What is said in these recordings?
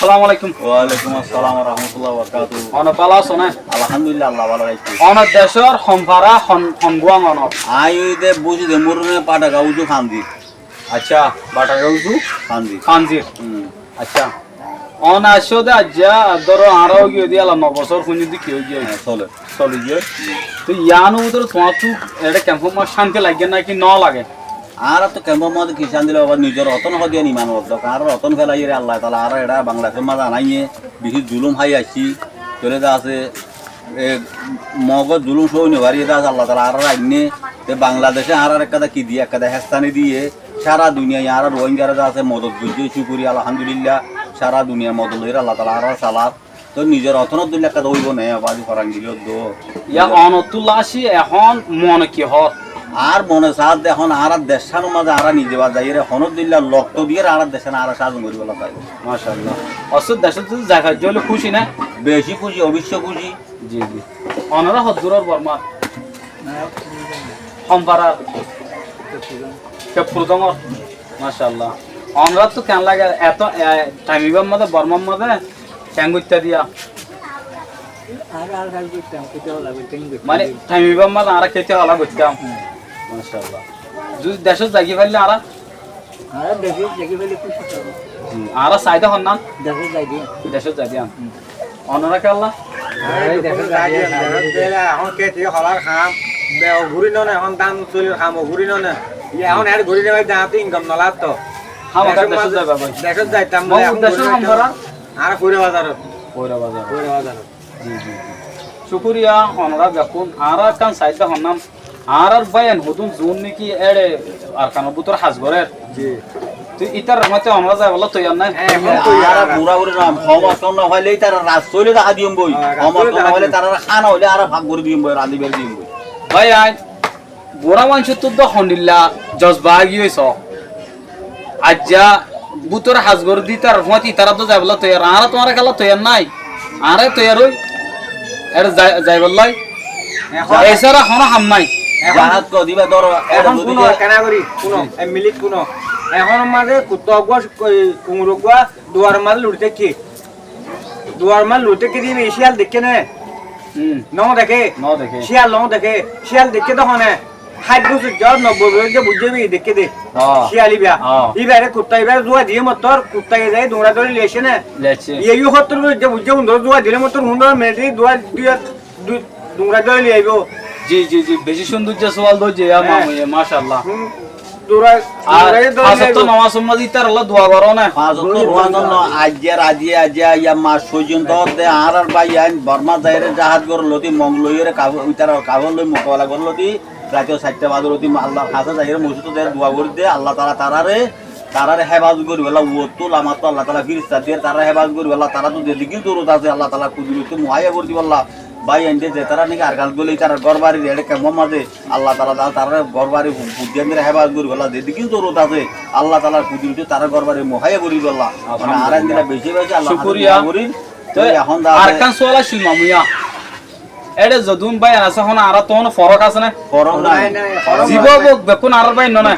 আসসালামু আলাইকুম। ওয়ালাইকুম আসসালাম ওয়া রাহমাতুল্লাহি ওয়া বারাকাতুহু। অন পালা আছে না? আলহামদুলিল্লাহ আল্লাহ ভালো রাখছে। অন দেশর সম্ভারা হনগুয়াং অন। আইতে বুঝি দে মুরনে পাটা গাউজু খান্দি। আচ্ছা বাটা গাউজু খান্দি। খানজির। আচ্ছা অন আসো দে আজ্জা ধরো আরো গিয়ে দিয়ালা 9 বছর কোন দিক কি হইছে চলে। চলে গিয়ে তো ইয়ানো উদর তোমার তো এটা কেমন মাস শান্তি লাগে না কি ন লাগে? আর তো কেমন মধ্যে কিষান দিলে আবার নিজের রতন হদিয়া নিমান হতো আর রতন ফেলাই রে আল্লাহ তাআলা আর এটা বাংলাদেশের মাঝে আনাইয়ে বেশি জুলুম হাই আসি চলে দা আছে মগজ জুলুম সই নেবারি দা আল্লাহ তাআলা আর আইনে তে বাংলাদেশে আর একটা কি দিয়ে একটা হেস্তানি দিয়ে সারা দুনিয়া আর রোহিঙ্গারা যা আছে মদত বুঝে শুকরি আলহামদুলিল্লাহ সারা দুনিয়া মদত হইরা আল্লাহ তাআলা আর সালাত তো নিজের রতন দিলে একটা দইব না বাজি ফরাং দিল দো ইয়া অনতুল্লাসি এখন মন কি হত আর মনে সাথ এখন আর দেশের মাঝে আর নিজে বাজাই রে হনদুল্লাহ লক্ত দিয়ে আর দেশে আর সাজন করি বলা তাই মাশাআল্লাহ অসদ দেশে তো জায়গা জলে খুশি না বেশি খুশি অবশ্য খুশি জি জি অনরা হদুরর বর্মা সম্পারা কেপুরদমর মাশাআল্লাহ অনরা তো কেন লাগে এত টাইমিবার মধ্যে বর্মার মধ্যে ট্যাঙ্গুইতা দিয়া মানে টাইমিবার মধ্যে আর খেতে হলা করতাম মাশাআল্লাহ যদি দেশে জাগি ফেললে আর আর চাইদা হন না দেশে যাই দিয়া অনরা কে আল্লাহ এখন খেতি হলার খাম ঘুরি নয় এখন দাম চলি খাম ঘুরি নয় এখন আর ঘুরি নেবে দাঁতে ইনকাম নলার তো দেশত যাইতাম আর কইরা বাজারত জি জি শুকরিয়া অনরা দেখুন আর কান সাইডটা হন্নাম আর বায়ান হদুন জোন নাকি এড়ে আর কানো বুতর হাজগরের জি তুই ইতার রহমতে অনরা যায় বলা তুই আর নাই আর পুরা পুরি নাম সমর্থন না হইলে তার রাজ চলে দেখা দিম বই সমর্থন না হইলে তার খান হইলে আর ভাগ করে দিম বই রাঁধি বের দিম বই ভাই আই বুড়া মানুষ তো তো হন্ডিল্লা জজবাগি হইছ আজ্জা বুতর হাজগর দি তার রহমতি তারা তো যায় বলা তুই আর তোমার খেলা তুই আর নাই আরে তুই আর ওই এর যাই বললাই এছাড়া হন হাম নাই জাহাজ কো দিবা ধর এখন কোন কেনা করি কোন মিলিট কোন এখন মাঝে কুতগস কুমরগা দুয়ার মাল লুটতে কি দুয়ার মাল লুটতে কি দিবি শিয়াল দেখে না ন দেখে শিয়াল ন দেখে শিয়াল দেখে তো হনে 60 বছর যাও 90 বছর যে বুঝবি দেখে দে শিয়ালি বিয়া ইবারে কুত্তা ইবারে দুয়া দিয়ে মতর কুত্তা যায় দৌড়া দৌড়ি লেছে না এই 70 বছর যে বুঝে উন্দর দুয়া দিলে মতর উন্দর মেদি দুয়া দৌড়া দৌড়ি আইবো জি জি জি বেশি সৌন্দর্য সওয়াল দোজে মাশাআল্লাহ দৌড়া তো নামাজ সম্মাদি তার আল্লাহ দোয়া করো না পাঁচত্তর হওয়ার জন্য আজিয়া ইয়া মাস পর্যন্ত আর ভাই আইন বর্মা যাইরে জাহাজ গর লতি মঙ্গলইরে কাগজ লই মোকাবেলা কর লতি রাতে 4টা বাজে লতি আল্লাহর কাছে যাইরে মসজিদ যাইরে দোয়া করে দে আল্লাহ তাআলা তারারে হেফাজত করি বলা ওতুল আমার তো আল্লাহ তাআলা ফিরিস্তা দিয়ে তারা হেফাজত করি বলা তারা তো দিকে দূরত আছে আল্লাহ তাআলা কুদরত মুহাইয়া করে দি বলা ভাই এন্ডে যে তারা নাকি আর গাল গলি তারা গরবারি রেড়ে কেমন মাঝে আল্লাহ তাআলা তারা গরবারি বুদ্ধিয়াঙ্গের হেফাজত করি বলা যেদিকে জরুরত আছে আল্লাহ তাআলার কুদরত তারা গরবারি মুহাইয়া করি বলা মানে আর দিলা বেশি বেশি আল্লাহ শুকরিয়া করি তো এখন আর কান সোয়ালা ছিল মামুয়া এডে যদুন ভাই আছে হন আর তো ফরক আছে না ফরক নাই জীব বেকুন আর ভাই ন না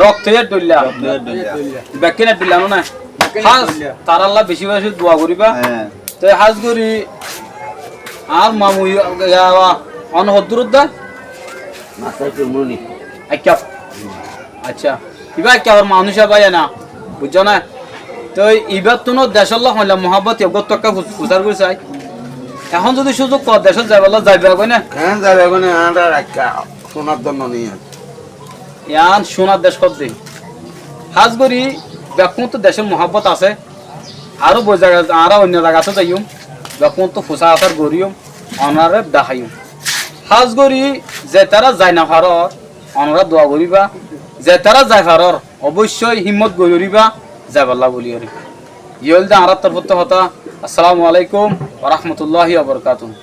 রক্ত এর দইলা বেকিনা দিলানো না হাজ তার আল্লাহ বেশি বেশি দোয়া করিবা তো হাজ করি আর মামু অন হদ্দুরুদ্দা মাসাই চুমুনি আচ্ছা ইবা কি আর মানুষ ভাই না বুঝছো না তো ইবার তো দেশাল্লাহ হইলা মহাব্বত এগতকা ফুসার করে চাই এখন যদি সুযোগ কর দেশত যাই বলা যাইবে কই না কেন যাবে কোনে আন্ডা রাখা সোনার জন্য নিয়ে ইয়ান সোনার দেশ কর দেই হাজ করি বেকুন তো দেশের মহাব্বত আছে আরো বই জায়গা আর অন্য জায়গাতে যাইম বেকুন তো ফুসা আসার গরিয়ম অনারে দেখাইম হাজ করি যে তারা যায় না হারর অনরা দোয়া করিবা যে তারা যায় হারর অবশ্যই হিম্মত গরিবা যাবাল্লা বলি আর ইয়েল দা আর তরফত হতা আসসালামু আলাইকুম ওয়া রাহমাতুল্লাহি ওয়া বারাকাতুহু।